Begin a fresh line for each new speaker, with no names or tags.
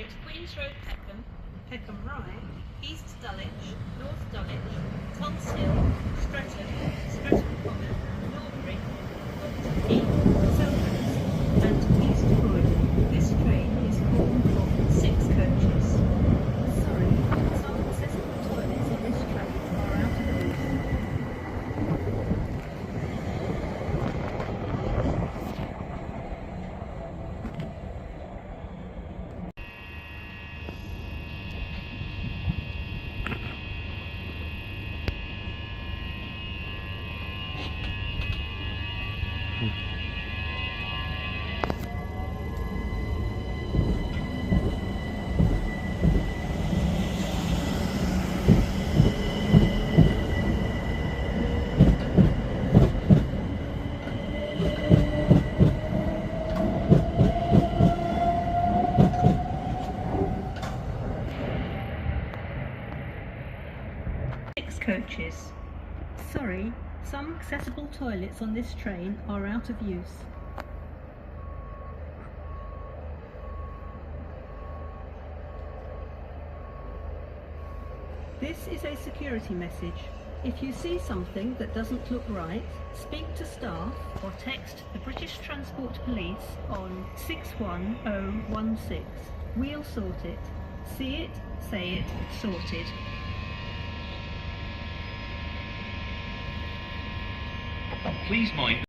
We're at Queen's Road, Peckham, Peckham Rye, East Dulwich, North Dulwich, Tulse Hill, Streatham, Streatham Common, Norbury, Norton Heath, Selhurst and East Croydon. This train is formed of 6 coaches. Sorry, some accessible toilets on this train are out of use. Coaches. Sorry, some accessible toilets on this train are out of use. This is a security message. If you see something that doesn't look right, speak to staff or text the British Transport Police on 61016. We'll sort it. See it, say it, sorted.
Please mind